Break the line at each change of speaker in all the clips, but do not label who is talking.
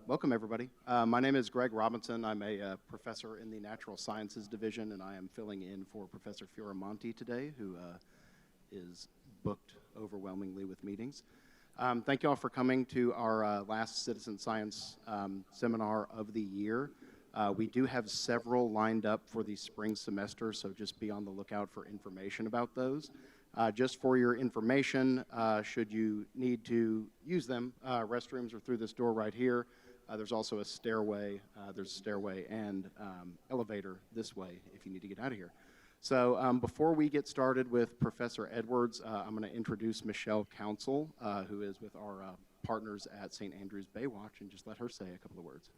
Welcome, everybody. My name is Greg Robinson. I'm a professor in the Natural Sciences Division, and I am filling in for Professor Fioramonti today, who is booked overwhelmingly with meetings. Thank you all for coming to our last Citizen Science seminar of the year. We do have several lined up for the spring semester, so just be on the lookout for information about those. Just for your information, should you need to use them, restrooms are through this door right here. There's also a stairway. There's a stairway and elevator this way if you need to get out of here. So before we get started with Professor Edwards, I'm going to introduce Michelle Council, who is with our partners at St. Andrews Baywatch, and just let her say a couple of words.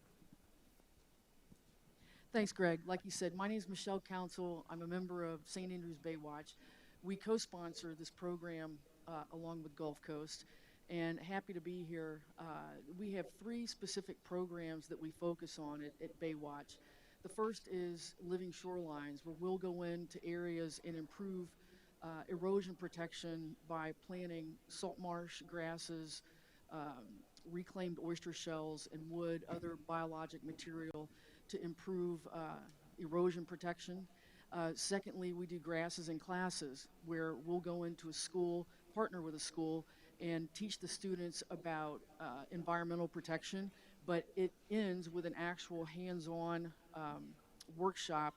Thanks, Greg. Like you said, my name is Michelle Council. I'm a member of St. Andrews Baywatch. We co-sponsor this program along with Gulf Coast, and happy to be here. We have 3 specific programs that we focus on at Baywatch. The first is living shorelines, where we'll go into areas and improve erosion protection by planting salt marsh grasses, reclaimed oyster shells and wood, other biologic material to improve erosion protection. Secondly, we do grasses in classes, where we'll go into a school, partner with a school, and teach the students about environmental protection, but it ends with an actual hands-on workshop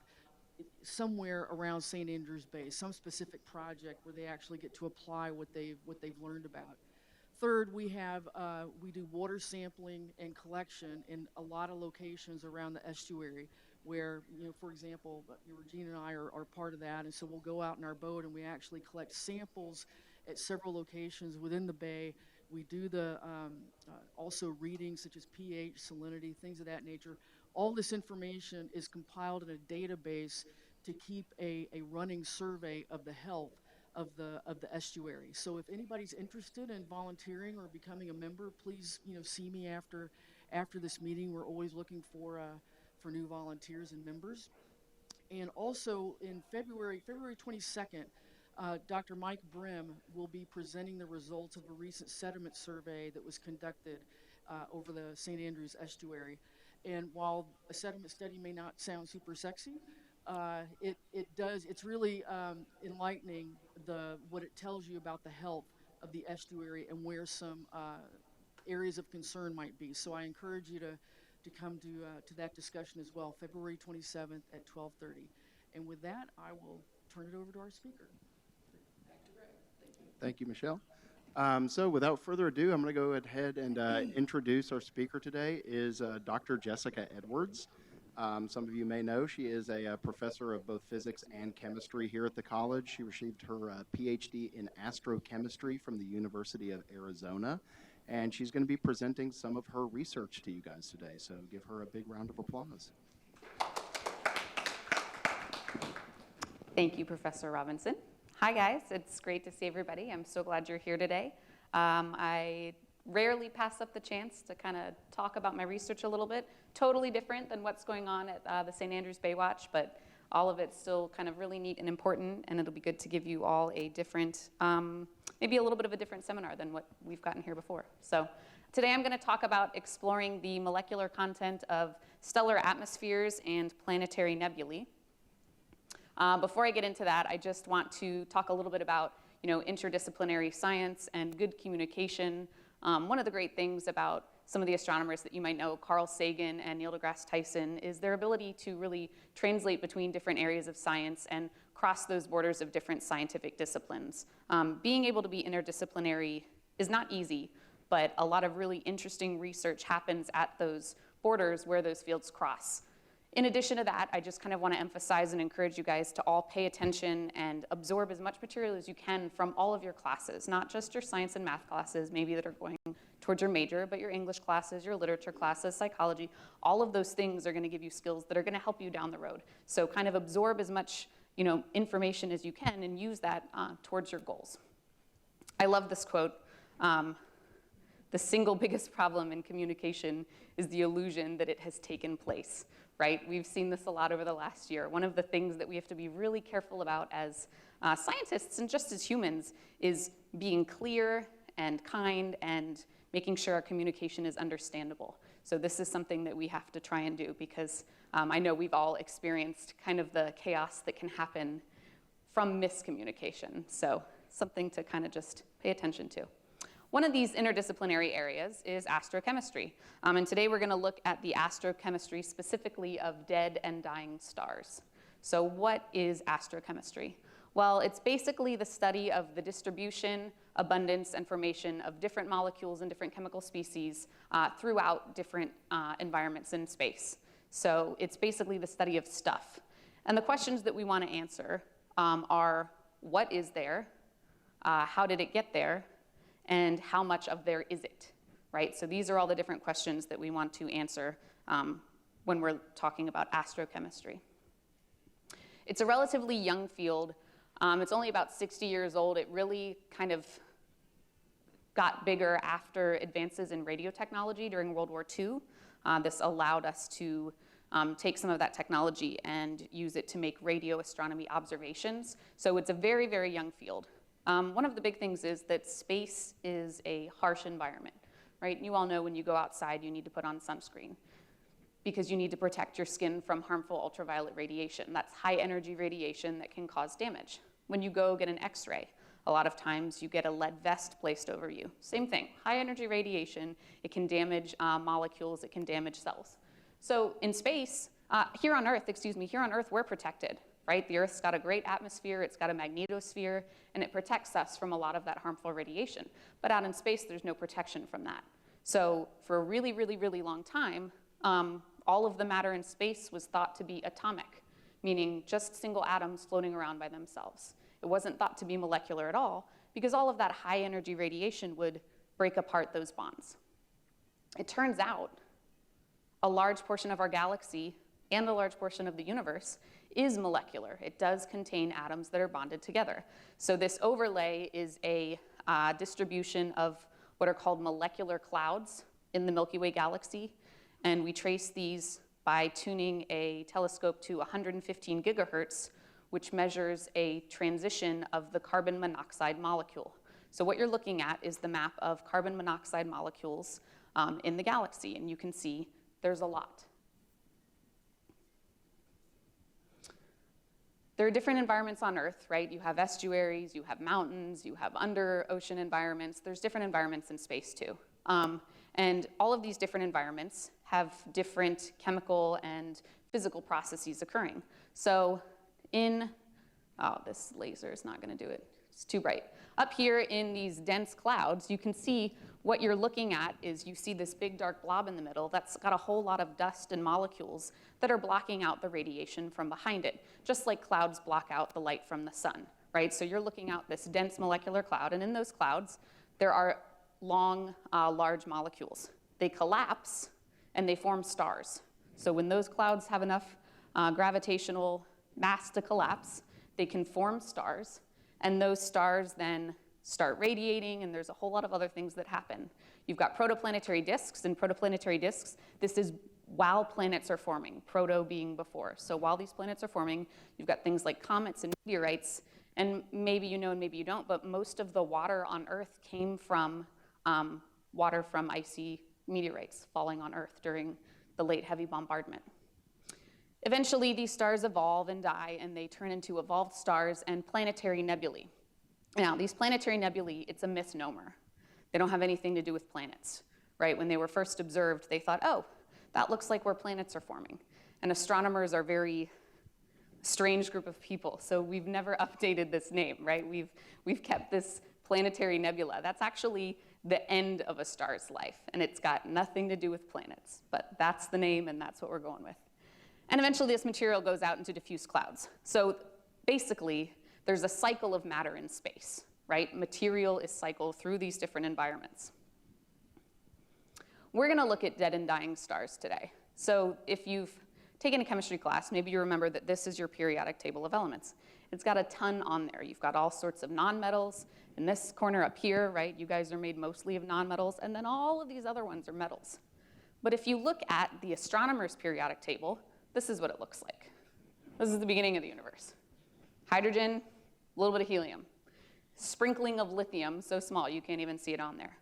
somewhere around St. Andrews Bay, some specific project where they actually get to apply what they've learned about. Third, we do water sampling and collection in a lot of locations around the estuary, where, for example, Regina and I are part of that, and so we'll go out in our boat and we actually collect samples at several locations within the bay. We do the also readings such as pH, salinity, things of that nature. All this information is compiled in a database to keep a running survey of the health of the estuary. So if anybody's interested in volunteering or becoming a member, please see me after this meeting. We're always looking for new volunteers and members. And also in February 22nd, Dr. Mike Brim will be presenting the results of a recent sediment survey that was conducted over the St. Andrews estuary. And while a sediment study may not sound super sexy, it's really enlightening what it tells you about the health of the estuary and where some areas of concern might be. So I encourage you to come to that discussion as well, February 27th at 12:30. And with that, I will turn it over to our speaker. Back to Greg. Thank you.
Thank you, Michelle. So without further ado, I'm going to go ahead and introduce our speaker today is Dr. Jessica Edwards. Some of you may know she is a professor of both physics and chemistry here at the college. She received her PhD in Astro Chemistry from the University of Arizona, and she's going to be presenting some of her research to you guys today. So give her a big round of applause.
Thank you, Professor Robinson. Hi, guys. It's great to see everybody. I'm so glad you're here today. I rarely pass up the chance to kind of talk about my research a little bit. Totally different than what's going on at the St. Andrews Baywatch, but all of it's still kind of really neat and important, and it'll be good to give you all a different, maybe a little bit of a different seminar than what we've gotten here before. So today I'm going to talk about exploring the molecular content of stellar atmospheres and planetary nebulae. Before I get into that, I just want to talk a little bit about interdisciplinary science and good communication. One of the great things about some of the astronomers that you might know, Carl Sagan and Neil deGrasse Tyson, is their ability to really translate between different areas of science and cross those borders of different scientific disciplines. Being able to be interdisciplinary is not easy, but a lot of really interesting research happens at those borders where those fields cross. In addition to that, I just kind of want to emphasize and encourage you guys to all pay attention and absorb as much material as you can from all of your classes, not just your science and math classes, maybe that are going towards your major, but your English classes, your literature classes, psychology. All of those things are going to give you skills that are going to help you down the road. So kind of absorb as much information as you can and use that towards your goals. I love this quote. The single biggest problem in communication is the illusion that it has taken place. Right? We've seen this a lot over the last year. One of the things that we have to be really careful about as scientists and just as humans is being clear and kind and making sure our communication is understandable. So this is something that we have to try and do because I know we've all experienced kind of the chaos that can happen from miscommunication. So something to kind of just pay attention to. One of these interdisciplinary areas is astrochemistry. And today we're going to look at the astrochemistry specifically of dead and dying stars. So what is astrochemistry? Well, it's basically the study of the distribution, abundance, and formation of different molecules and different chemical species throughout different environments in space. So it's basically the study of stuff. And the questions that we want to answer are, what is there? How did it get there? And how much of there is it, right? So these are all the different questions that we want to answer when we're talking about astrochemistry. It's a relatively young field. It's only about 60 years old. It really kind of got bigger after advances in radio technology during World War II. This allowed us to take some of that technology and use it to make radio astronomy observations. So it's a very, very young field. One of the big things is that space is a harsh environment, right? You all know when you go outside, you need to put on sunscreen because you need to protect your skin from harmful ultraviolet radiation. That's high energy radiation that can cause damage. When you go get an X-ray, a lot of times you get a lead vest placed over you. Same thing, high energy radiation, it can damage molecules, it can damage cells. So in space, here on Earth, we're protected, right? The Earth's got a great atmosphere, it's got a magnetosphere, and it protects us from a lot of that harmful radiation. But out in space, there's no protection from that. So for a really, really, really long time, all of the matter in space was thought to be atomic, meaning just single atoms floating around by themselves. It wasn't thought to be molecular at all because all of that high energy radiation would break apart those bonds. It turns out a large portion of our galaxy and a large portion of the universe is molecular. It does contain atoms that are bonded together. So this overlay is a distribution of what are called molecular clouds in the Milky Way galaxy. And we trace these by tuning a telescope to 115 gigahertz, which measures a transition of the carbon monoxide molecule. So what you're looking at is the map of carbon monoxide molecules in the galaxy, and you can see there's a lot. There are different environments on Earth, right? You have estuaries, you have mountains, you have under ocean environments. There's different environments in space too. And all of these different environments have different chemical and physical processes occurring. So this laser is not gonna do it. It's too bright. Up here in these dense clouds, you can see what you're looking at is you see this big dark blob in the middle that's got a whole lot of dust and molecules that are blocking out the radiation from behind it, just like clouds block out the light from the sun, right? So you're looking out this dense molecular cloud, and in those clouds, there are long, large molecules. They collapse and they form stars. So when those clouds have enough gravitational mass to collapse, they can form stars, and those stars then start radiating, and there's a whole lot of other things that happen. You've got protoplanetary disks, and protoplanetary disks, this is while planets are forming, proto being before. So while these planets are forming, you've got things like comets and meteorites, and maybe you know and maybe you don't, but most of the water on Earth came from water from icy meteorites falling on Earth during the late heavy bombardment. Eventually, these stars evolve and die, and they turn into evolved stars and planetary nebulae. Now, these planetary nebulae, it's a misnomer. They don't have anything to do with planets, right? When they were first observed, they thought, oh, that looks like where planets are forming. And astronomers are a very strange group of people, so we've never updated this name, right? We've kept this planetary nebula. That's actually the end of a star's life, and it's got nothing to do with planets, but that's the name, and that's what we're going with. And eventually, this material goes out into diffuse clouds. So basically, there's a cycle of matter in space, right? Material is cycled through these different environments. We're going to look at dead and dying stars today. So if you've taken a chemistry class, maybe you remember that this is your periodic table of elements. It's got a ton on there. You've got all sorts of nonmetals. In this corner up here, right, you guys are made mostly of nonmetals, and then all of these other ones are metals. But if you look at the astronomer's periodic table, this is what it looks like. This is the beginning of the universe. Hydrogen, a little bit of helium. Sprinkling of lithium, so small you can't even see it on there.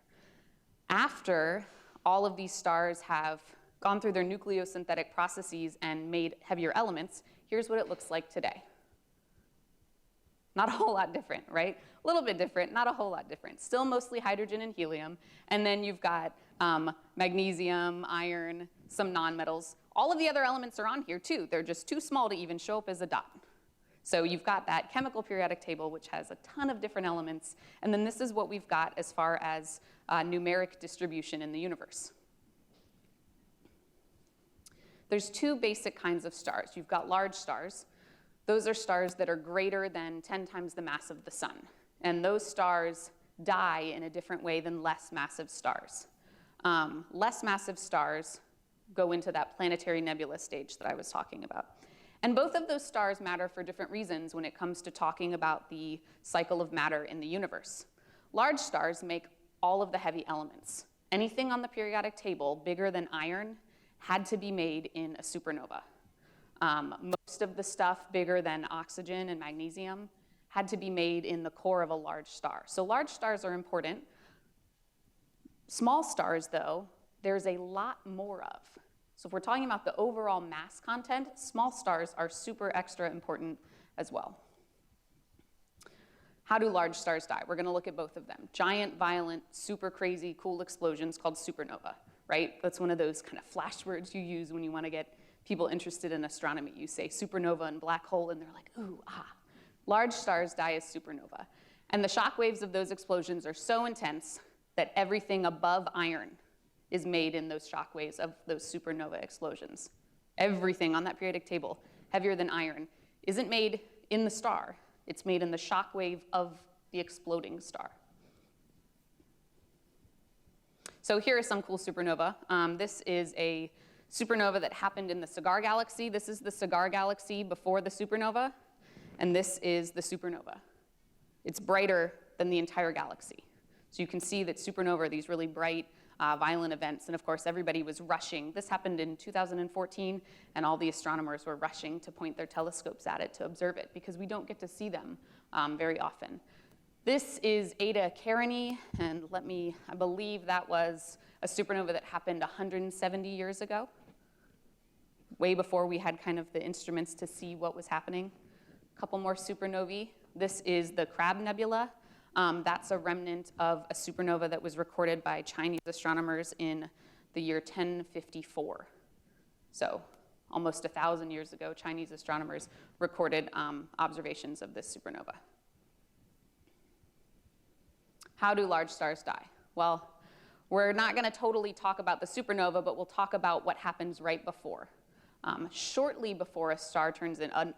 After all of these stars have gone through their nucleosynthetic processes and made heavier elements, here's what it looks like today. Not a whole lot different, right? A little bit different, not a whole lot different. Still mostly hydrogen and helium. And then you've got magnesium, iron, some nonmetals. All of the other elements are on here too. They're just too small to even show up as a dot. So you've got that chemical periodic table, which has a ton of different elements. And then this is what we've got as far as numeric distribution in the universe. There's two basic kinds of stars. You've got large stars. Those are stars that are greater than 10 times the mass of the sun. And those stars die in a different way than less massive stars. Less massive stars go into that planetary nebula stage that I was talking about. And both of those stars matter for different reasons when it comes to talking about the cycle of matter in the universe. Large stars make all of the heavy elements. Anything on the periodic table bigger than iron had to be made in a supernova. Most of the stuff bigger than oxygen and magnesium had to be made in the core of a large star. So large stars are important. Small stars, though, there's a lot more of. So if we're talking about the overall mass content, small stars are super extra important as well. How do large stars die? We're going to look at both of them. Giant, violent, super crazy, cool explosions called supernova, right? That's one of those kind of flash words you use when you want to get people interested in astronomy. You say supernova and black hole, and they're like, ooh, ah. Large stars die as supernova. And the shock waves of those explosions are so intense that everything above iron is made in those shock waves of those supernova explosions. Everything on that periodic table, heavier than iron, isn't made in the star. It's made in the shock wave of the exploding star. So here is some cool supernova. This is a supernova that happened in the Cigar Galaxy. This is the Cigar Galaxy before the supernova, and this is the supernova. It's brighter than the entire galaxy. So you can see that supernova are these really bright, violent events, and of course everybody was rushing. This happened in 2014, and all the astronomers were rushing to point their telescopes at it to observe it, because we don't get to see them very often. This is Eta Carinae, and I believe that was a supernova that happened 170 years ago, way before we had kind of the instruments to see what was happening. A couple more supernovae. This is the Crab Nebula. That's a remnant of a supernova that was recorded by Chinese astronomers in the year 1054. So almost 1,000 years ago, Chinese astronomers recorded observations of this supernova. How do large stars die? Well, we're not going to totally talk about the supernova, but we'll talk about what happens right before. Shortly before a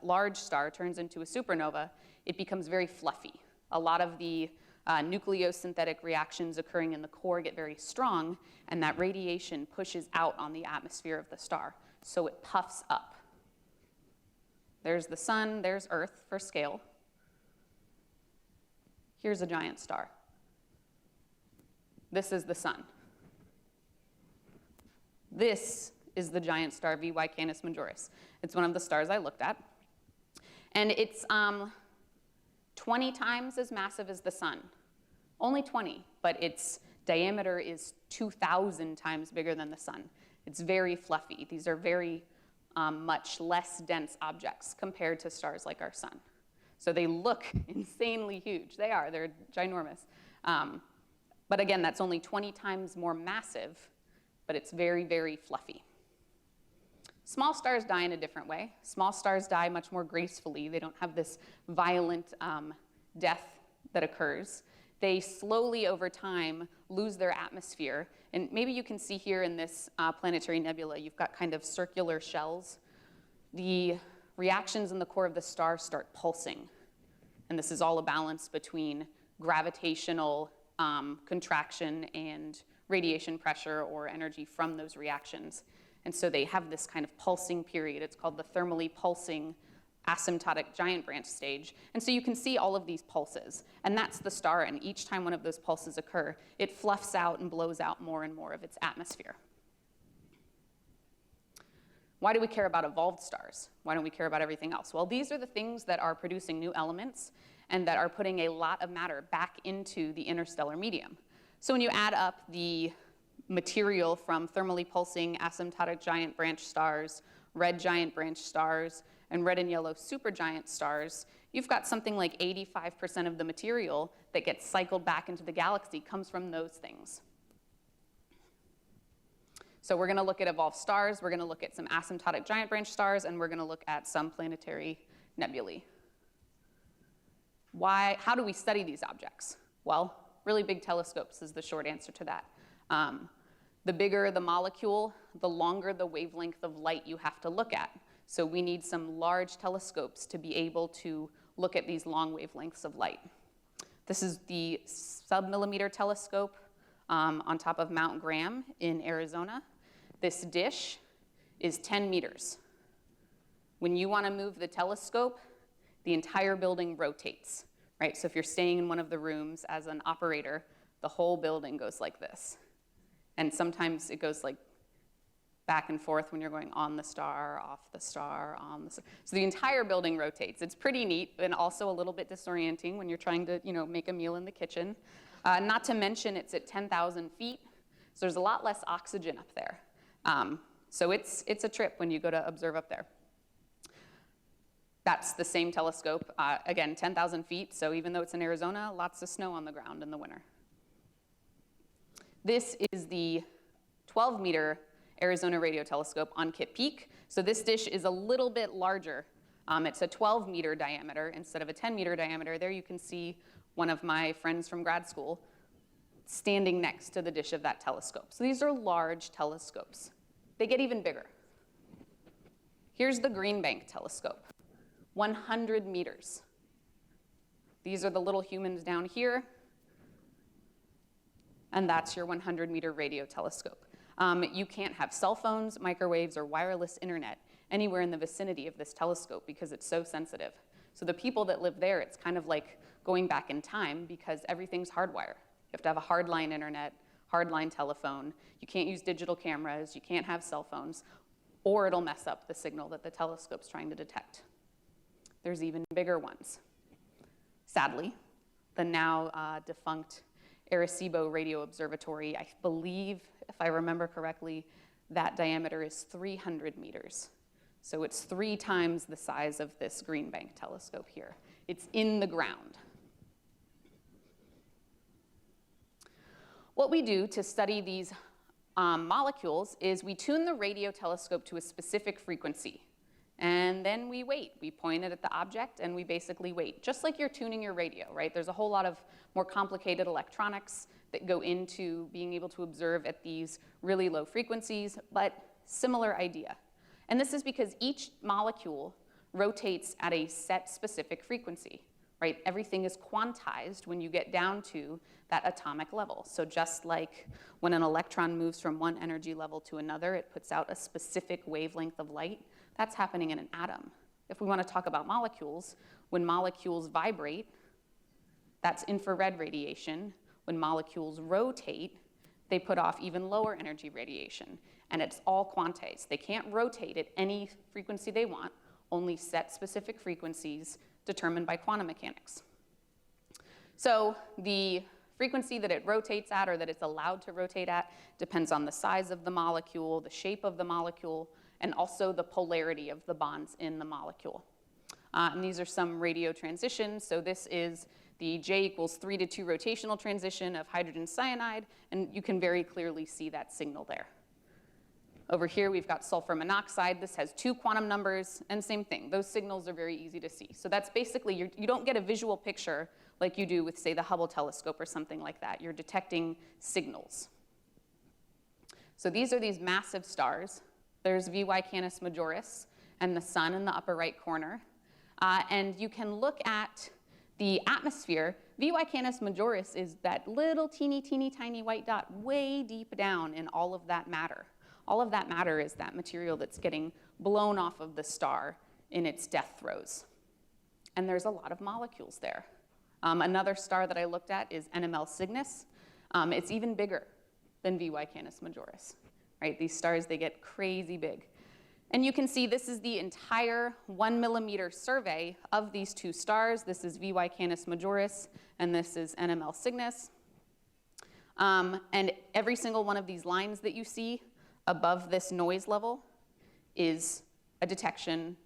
large star turns into a supernova, it becomes very fluffy. A lot of the nucleosynthetic reactions occurring in the core get very strong, and that radiation pushes out on the atmosphere of the star, so it puffs up. There's the sun, there's Earth for scale. Here's a giant star. This is the sun. This is the giant star VY Canis Majoris. It's one of the stars I looked at. And it's 20 times as massive as the sun. Only 20, but its diameter is 2,000 times bigger than the sun. It's very fluffy. These are very much less dense objects compared to stars like our sun. So they look insanely huge. They're ginormous. But again, that's only 20 times more massive, but it's very, very fluffy. Small stars die in a different way. Small stars die much more gracefully. They don't have this violent death that occurs. They slowly, over time, lose their atmosphere. And maybe you can see here in this planetary nebula, you've got kind of circular shells. The reactions in the core of the star start pulsing. And this is all a balance between gravitational contraction and radiation pressure or energy from those reactions. And so they have this kind of pulsing period. It's called the thermally pulsing asymptotic giant branch stage. And so you can see all of these pulses. And that's the star, and each time one of those pulses occur, it fluffs out and blows out more and more of its atmosphere. Why do we care about evolved stars? Why don't we care about everything else? Well, these are the things that are producing new elements and that are putting a lot of matter back into the interstellar medium. So when you add up the material from thermally pulsing asymptotic giant branch stars, red giant branch stars, and red and yellow supergiant stars, you've got something like 85% of the material that gets cycled back into the galaxy comes from those things. So we're going to look at evolved stars, we're going to look at some asymptotic giant branch stars, and we're going to look at some planetary nebulae. How do we study these objects? Well, really big telescopes is the short answer to that. The bigger the molecule, the longer the wavelength of light you have to look at. So we need some large telescopes to be able to look at these long wavelengths of light. This is the submillimeter telescope on top of Mount Graham in Arizona. This dish is 10 meters. When you want to move the telescope, the entire building rotates, right? So if you're staying in one of the rooms as an operator, the whole building goes like this. And sometimes it goes like back and forth when you're going on the star, off the star, on the star. So the entire building rotates. It's pretty neat and also a little bit disorienting when you're trying to, make a meal in the kitchen. Not to mention it's at 10,000 feet, so there's a lot less oxygen up there. So it's a trip when you go to observe up there. That's the same telescope, again, 10,000 feet, so even though it's in Arizona, lots of snow on the ground in the winter. This is the 12-meter Arizona radio telescope on Kitt Peak. So this dish is a little bit larger. It's a 12-meter diameter instead of a 10-meter diameter. There you can see one of my friends from grad school standing next to the dish of that telescope. So these are large telescopes. They get even bigger. Here's the Green Bank telescope, 100 meters. These are the little humans down here. And that's your 100-meter radio telescope. You can't have cell phones, microwaves, or wireless internet anywhere in the vicinity of this telescope because it's so sensitive. So the people that live there, it's kind of like going back in time because everything's hardwired. You have to have a hardline internet, hardline telephone. You can't use digital cameras. You can't have cell phones, or it'll mess up the signal that the telescope's trying to detect. There's even bigger ones. Sadly, the now defunct Arecibo Radio Observatory, I believe, if I remember correctly, that diameter is 300 meters. So it's 3 times the size of this Green Bank telescope here. It's in the ground. What we do to study these molecules is we tune the radio telescope to a specific frequency. And then we wait. We point it at the object, and we basically wait. Just like you're tuning your radio, right? There's a whole lot of more complicated electronics that go into being able to observe at these really low frequencies, but similar idea. And this is because each molecule rotates at a set specific frequency, right? Everything is quantized when you get down to that atomic level. So just like when an electron moves from one energy level to another, it puts out a specific wavelength of light. That's happening in an atom. If we want to talk about molecules, when molecules vibrate, that's infrared radiation. When molecules rotate, they put off even lower energy radiation. And it's all quantized. They can't rotate at any frequency they want, only set specific frequencies determined by quantum mechanics. So the frequency that it rotates at, or that it's allowed to rotate at, depends on the size of the molecule, the shape of the molecule, and also the polarity of the bonds in the molecule. And these are some radio transitions. So this is the J equals 3 to 2 rotational transition of hydrogen cyanide, and you can very clearly see that signal there. Over here, we've got sulfur monoxide. This has 2 quantum numbers, and same thing. Those signals are very easy to see. So that's basically, you don't get a visual picture like you do with, say, the Hubble telescope or something like that. You're detecting signals. So these are these massive stars. There's VY Canis Majoris and the sun in the upper right corner. And you can look at the atmosphere. VY Canis Majoris is that little teeny tiny white dot way deep down in all of that matter. All of that matter is that material that's getting blown off of the star in its death throes. And there's a lot of molecules there. Another star that I looked at is NML Cygnus. It's even bigger than VY Canis Majoris. Right? These stars, they get crazy big. And you can see this is the entire 1 millimeter survey of these 2 stars. This is VY Canis Majoris, and this is NML Cygnus. And every single one of these lines that you see above this noise level is a detection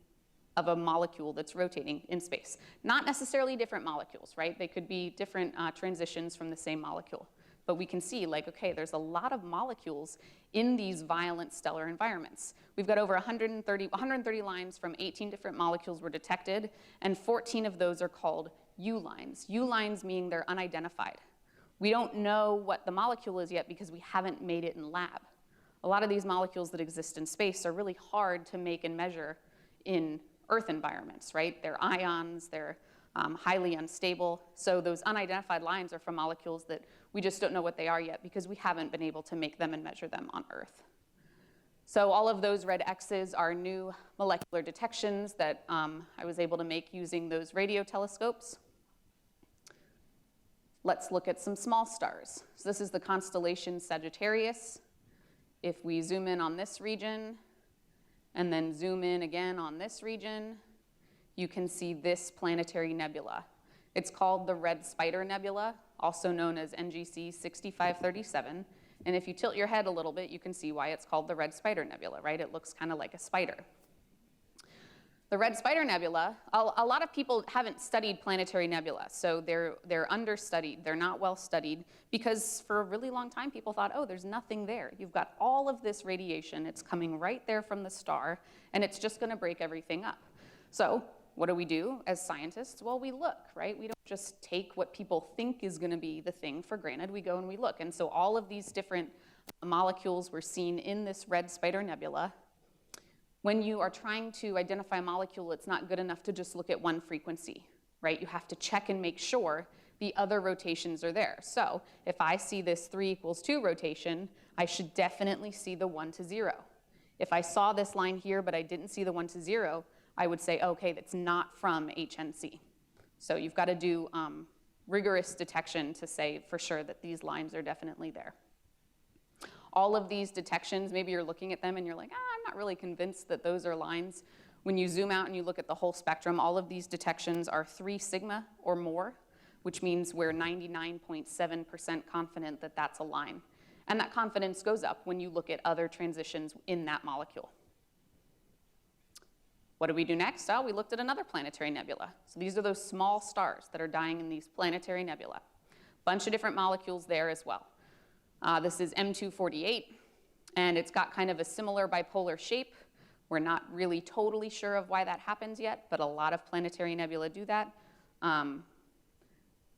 of a molecule that's rotating in space. Not necessarily different molecules, right? They could be different transitions from the same molecule. But we can see, like, okay, there's a lot of molecules in these violent stellar environments. We've got over 130 lines from 18 different molecules were detected, and 14 of those are called U lines. U lines mean they're unidentified. We don't know what the molecule is yet because we haven't made it in lab. A lot of these molecules that exist in space are really hard to make and measure in Earth environments, right? They're ions, they're highly unstable. So those unidentified lines are from molecules that we just don't know what they are yet because we haven't been able to make them and measure them on Earth. So all of those red X's are new molecular detections that I was able to make using those radio telescopes. Let's look at some small stars. So this is the constellation Sagittarius. If we zoom in on this region, and then zoom in again on this region, you can see this planetary nebula. It's called the Red Spider Nebula, also known as NGC 6537. And if you tilt your head a little bit, you can see why it's called the Red Spider Nebula, right? It looks kind of like a spider. The Red Spider Nebula, a lot of people haven't studied planetary nebula, so they're understudied, they're not well studied, because for a really long time people thought, oh, there's nothing there. You've got all of this radiation, it's coming right there from the star, and it's just gonna break everything up. So what do we do as scientists? Well, we look, right? We don't just take what people think is gonna be the thing for granted, we go and we look. And so all of these different molecules were seen in this Red Spider Nebula. When you are trying to identify a molecule, it's not good enough to just look at one frequency, right? You have to check and make sure the other rotations are there. So if I see this 3=2 rotation, I should definitely see the 1 to 0. If I saw this line here, but I didn't see the 1 to 0, I would say, okay, that's not from HNC. So you've got to do rigorous detection to say for sure that these lines are definitely there. All of these detections, maybe you're looking at them and you're like, I'm not really convinced that those are lines. When you zoom out and you look at the whole spectrum, all of these detections are 3 sigma or more, which means we're 99.7% confident that that's a line. And that confidence goes up when you look at other transitions in that molecule. What do we do next? Oh, we looked at another planetary nebula. So these are those small stars that are dying in these planetary nebula. Bunch of different molecules there as well. This is M248, and it's got kind of a similar bipolar shape. We're not really totally sure of why that happens yet, but a lot of planetary nebula do that.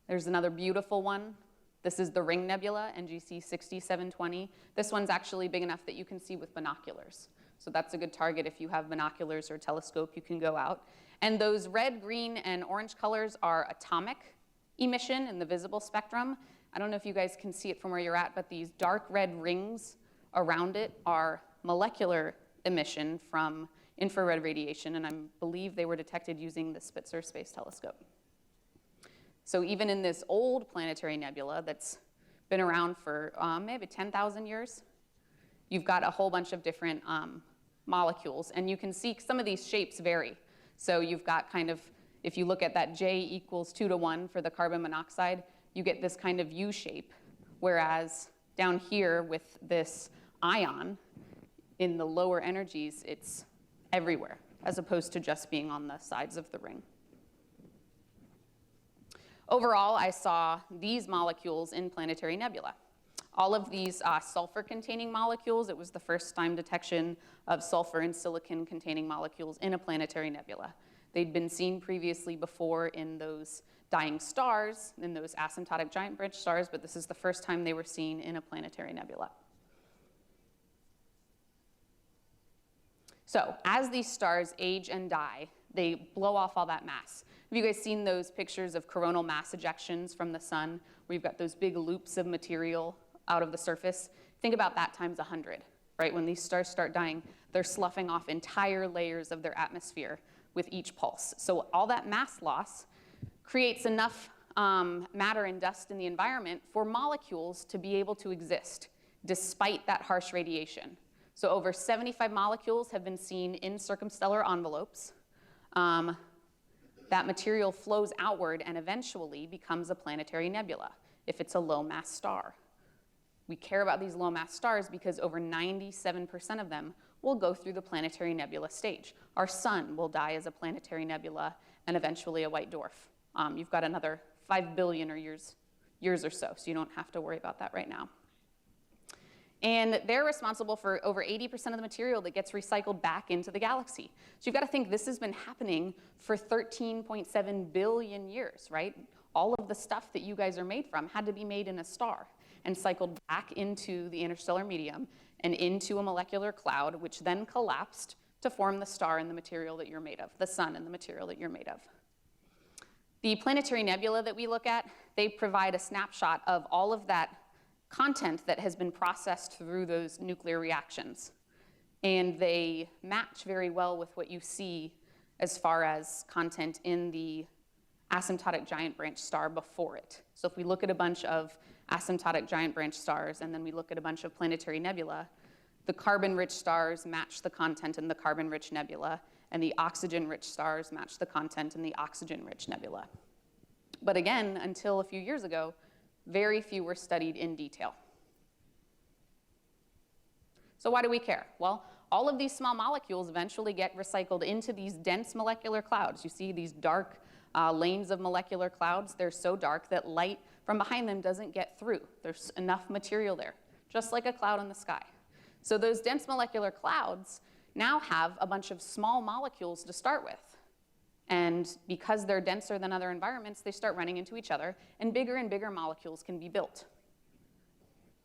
There's another beautiful one. This is the Ring Nebula, NGC 6720. This one's actually big enough that you can see with binoculars. So that's a good target if you have binoculars or a telescope, you can go out. And those red, green, and orange colors are atomic emission in the visible spectrum. I don't know if you guys can see it from where you're at, but these dark red rings around it are molecular emission from infrared radiation, and I believe they were detected using the Spitzer Space Telescope. So even in this old planetary nebula that's been around for maybe 10,000 years, you've got a whole bunch of different molecules, and you can see some of these shapes vary. So you've got kind of, if you look at that J = 2 to 1 for the carbon monoxide, you get this kind of U shape, whereas down here with this ion, in the lower energies, it's everywhere, as opposed to just being on the sides of the ring. Overall, I saw these molecules in planetary nebula. All of these sulfur-containing molecules, it was the first time detection of sulfur and silicon-containing molecules in a planetary nebula. They'd been seen previously before in those dying stars, in those asymptotic giant branch stars, but this is the first time they were seen in a planetary nebula. So as these stars age and die, they blow off all that mass. Have you guys seen those pictures of coronal mass ejections from the sun, where you've got those big loops of material out of the surface? Think about that times 100, right? When these stars start dying, they're sloughing off entire layers of their atmosphere with each pulse. So all that mass loss creates enough matter and dust in the environment for molecules to be able to exist despite that harsh radiation. So over 75 molecules have been seen in circumstellar envelopes. That material flows outward and eventually becomes a planetary nebula if it's a low mass star. We care about these low mass stars because over 97% of them will go through the planetary nebula stage. Our sun will die as a planetary nebula and eventually a white dwarf. You've got another 5 billion or years or so you don't have to worry about that right now. And they're responsible for over 80% of the material that gets recycled back into the galaxy. So you've got to think this has been happening for 13.7 billion years, right? All of the stuff that you guys are made from had to be made in a star and cycled back into the interstellar medium and into a molecular cloud, which then collapsed to form the star and the material that you're made of, the sun and the material that you're made of. The planetary nebula that we look at, they provide a snapshot of all of that content that has been processed through those nuclear reactions. And they match very well with what you see as far as content in the asymptotic giant branch star before it. So if we look at a bunch of asymptotic giant branch stars and then we look at a bunch of planetary nebula, the carbon-rich stars match the content in the carbon-rich nebula, and the oxygen-rich stars match the content in the oxygen-rich nebula. But again, until a few years ago, very few were studied in detail. So why do we care? Well, all of these small molecules eventually get recycled into these dense molecular clouds. You see these dark lanes of molecular clouds. They're so dark that light from behind them doesn't get through. There's enough material there, just like a cloud in the sky. So those dense molecular clouds now have a bunch of small molecules to start with. And because they're denser than other environments, they start running into each other, and bigger molecules can be built.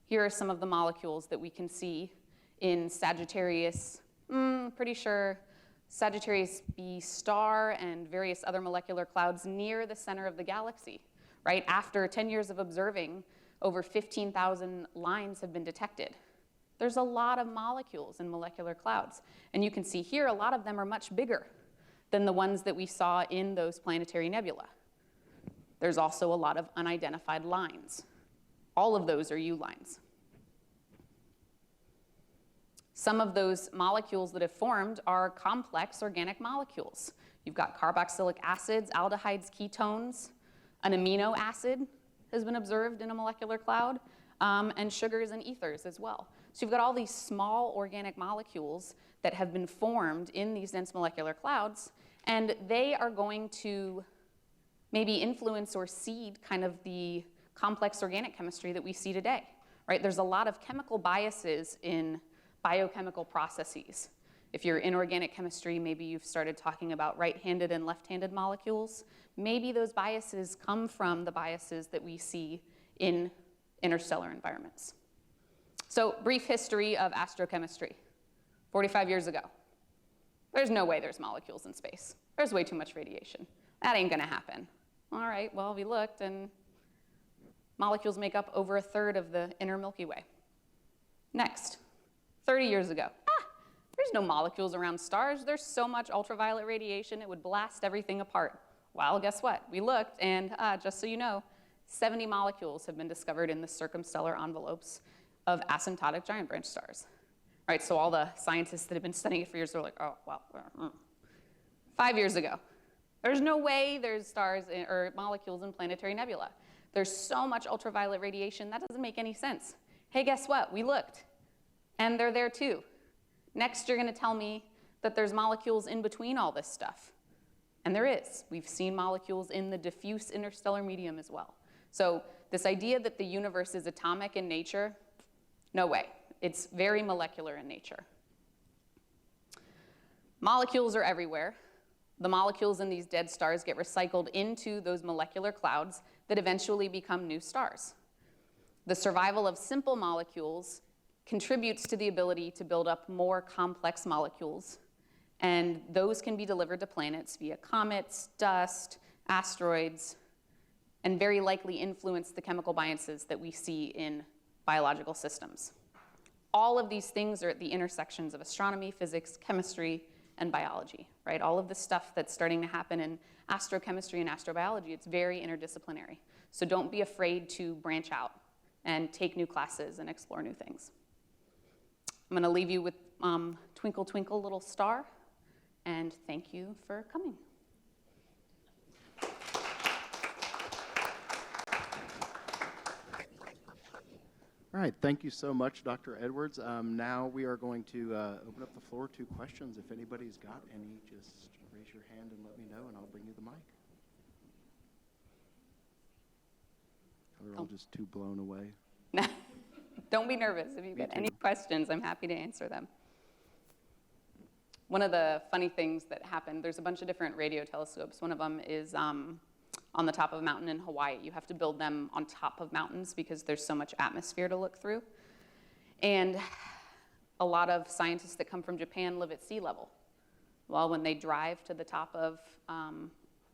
Here are some of the molecules that we can see in Sagittarius, pretty sure Sagittarius B star and various other molecular clouds near the center of the galaxy, right? After 10 years of observing, over 15,000 lines have been detected. There's a lot of molecules in molecular clouds. And you can see here, a lot of them are much bigger than the ones that we saw in those planetary nebula. There's also a lot of unidentified lines. All of those are U lines. Some of those molecules that have formed are complex organic molecules. You've got carboxylic acids, aldehydes, ketones. An amino acid has been observed in a molecular cloud, and sugars and ethers as well. So you've got all these small organic molecules that have been formed in these dense molecular clouds, and they are going to maybe influence or seed kind of the complex organic chemistry that we see today, right? There's a lot of chemical biases in biochemical processes. If you're in organic chemistry, maybe you've started talking about right-handed and left-handed molecules. Maybe those biases come from the biases that we see in interstellar environments. So, brief history of astrochemistry. 45 years ago. There's no way there's molecules in space. There's way too much radiation. That ain't gonna happen. All right, well, we looked, and molecules make up over 1/3 of the inner Milky Way. Next, 30 years ago. There's no molecules around stars. There's so much ultraviolet radiation, it would blast everything apart. Well, guess what? We looked, and just so you know, 70 molecules have been discovered in the circumstellar envelopes of asymptotic giant branch stars. All right, so all the scientists that have been studying it for years are like, oh, well. 5 years ago, there's no way there's stars or molecules in planetary nebula. There's so much ultraviolet radiation, that doesn't make any sense. Hey, guess what? We looked, and they're there too. Next, you're going to tell me that there's molecules in between all this stuff. And there is. We've seen molecules in the diffuse interstellar medium as well. So this idea that the universe is atomic in nature, no way. It's very molecular in nature. Molecules are everywhere. The molecules in these dead stars get recycled into those molecular clouds that eventually become new stars. The survival of simple molecules contributes to the ability to build up more complex molecules, and those can be delivered to planets via comets, dust, asteroids, and very likely influence the chemical biases that we see in biological systems. All of these things are at the intersections of astronomy, physics, chemistry, and biology, right? All of the stuff that's starting to happen in astrochemistry and astrobiology, it's very interdisciplinary. So don't be afraid to branch out and take new classes and explore new things. I'm going to leave you with Twinkle, Twinkle, Little Star, and thank you for coming.
All right, thank you so much, Dr. Edwards. Now we are going to open up the floor to questions. If anybody's got any, just raise your hand and let me know, and I'll bring you the mic. We're all just too blown away.
Don't be nervous. If you've got any questions, I'm happy to answer them. One of the funny things that happened, there's a bunch of different radio telescopes. One of them is on the top of a mountain in Hawaii. You have to build them on top of mountains because there's so much atmosphere to look through. And a lot of scientists that come from Japan live at sea level. Well, when they drive to the top of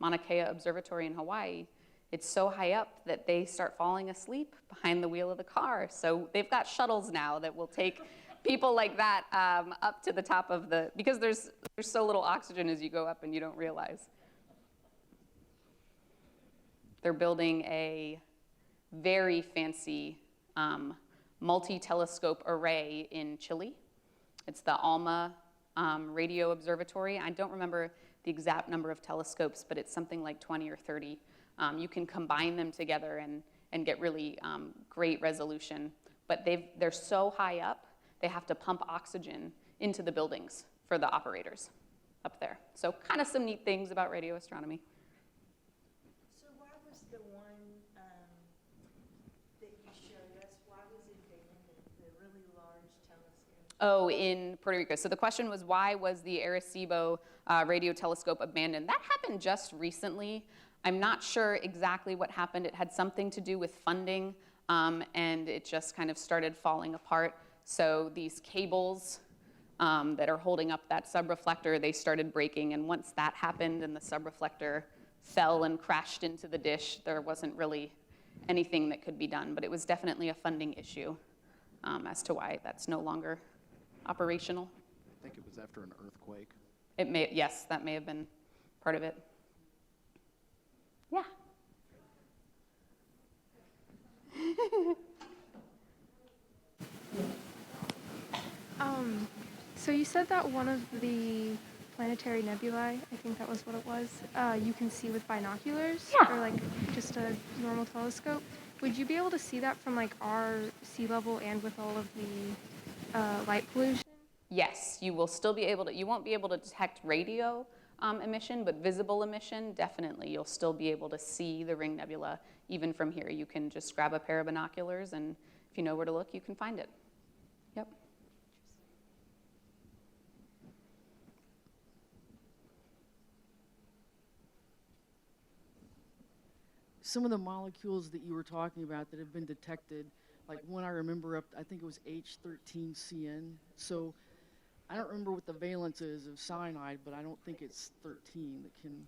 Mauna Kea Observatory in Hawaii, it's so high up that they start falling asleep behind the wheel of the car. So they've got shuttles now that will take people like that up to the top of because there's so little oxygen as you go up and you don't realize. They're building a very fancy multi-telescope array in Chile. It's the ALMA Radio Observatory. I don't remember the exact number of telescopes, but it's something like 20 or 30. You can combine them together and get really great resolution. But they're so high up, they have to pump oxygen into the buildings for the operators up there. So kind of some neat things about radio astronomy.
So why was the one that you showed us, why was it abandoned, the really large telescope?
Oh, in Puerto Rico. So the question was, why was the Arecibo radio telescope abandoned? That happened just recently. I'm not sure exactly what happened. It had something to do with funding, and it just kind of started falling apart. So these cables that are holding up that subreflector, they started breaking, and once that happened and the subreflector fell and crashed into the dish, there wasn't really anything that could be done, but it was definitely a funding issue as to why that's no longer operational.
I think it was after an earthquake.
Yes, that may have been part of it. Yeah.
So you said that one of the planetary nebulae, I think that was what it was, you can see with binoculars,
Yeah.
or like just a normal telescope. Would you be able to see that from like our sea level and with all of the light pollution?
Yes, you will still be able to, you won't be able to detect radio emission, but visible emission, definitely. You'll still be able to see the ring nebula even from here. You can just grab a pair of binoculars, and if you know where to look, you can find it. Yep.
Some of the molecules that you were talking about that have been detected, like one I remember I think it was H13CN. So I don't remember what the valence is of cyanide, but I don't think it's 13 that can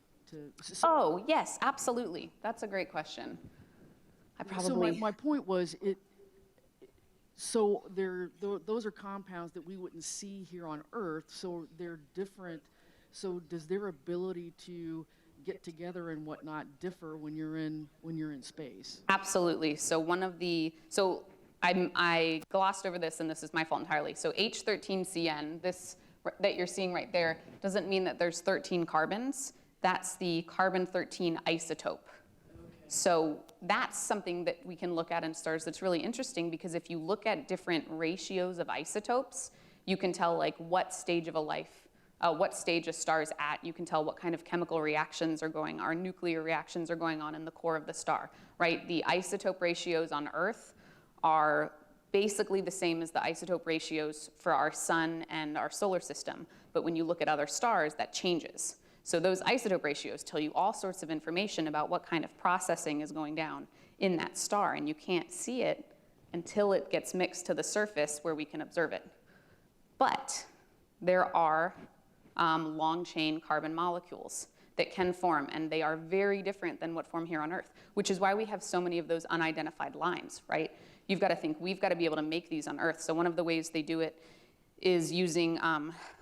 Oh, yes, absolutely. That's a great question.
So my point was those are compounds that we wouldn't see here on Earth, so they're different. So does their ability to get together and whatnot differ when you're in space?
Absolutely. So I glossed over this, and this is my fault entirely. So H13CN, this that you're seeing right there, doesn't mean that there's 13 carbons. That's the carbon-13 isotope. So that's something that we can look at in stars that's really interesting, because if you look at different ratios of isotopes, you can tell like what stage of a life, what stage a star is at. You can tell what kind of chemical reactions are going on, or nuclear reactions are going on in the core of the star, right? The isotope ratios on Earth are basically the same as the isotope ratios for our sun and our solar system. But when you look at other stars, that changes. So those isotope ratios tell you all sorts of information about what kind of processing is going down in that star, and you can't see it until it gets mixed to the surface where we can observe it. But there are long-chain carbon molecules that can form, and they are very different than what form here on Earth, which is why we have so many of those unidentified lines, right? You've got to think, we've got to be able to make these on Earth. So one of the ways they do it is using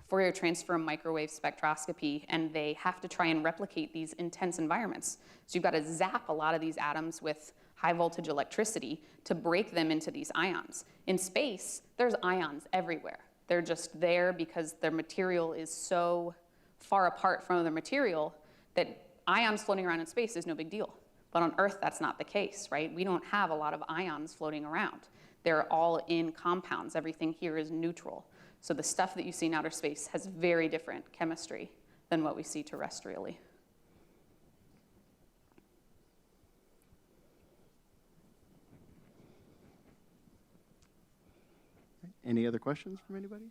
Fourier transform microwave spectroscopy, and they have to try and replicate these intense environments. So you've got to zap a lot of these atoms with high voltage electricity to break them into these ions. In space, there's ions everywhere. They're just there because their material is so far apart from other material that ions floating around in space is no big deal. But on Earth, that's not the case, right? We don't have a lot of ions floating around. They're all in compounds. Everything here is neutral. So the stuff that you see in outer space has very different chemistry than what we see terrestrially.
Any other questions from anybody?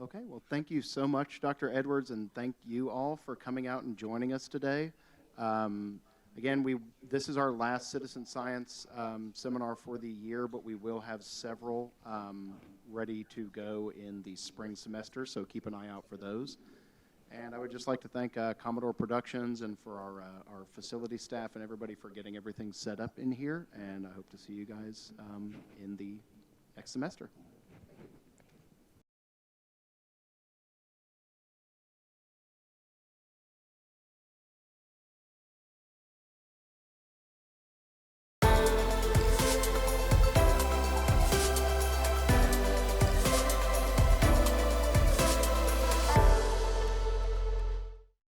Okay, well, thank you so much, Dr. Edwards, and thank you all for coming out and joining us today. Again, this is our last citizen science seminar for the year, but we will have several ready to go in the spring semester, so keep an eye out for those. And I would just like to thank Commodore Productions and for our facility staff and everybody for getting everything set up in here, and I hope to see you guys in the next semester.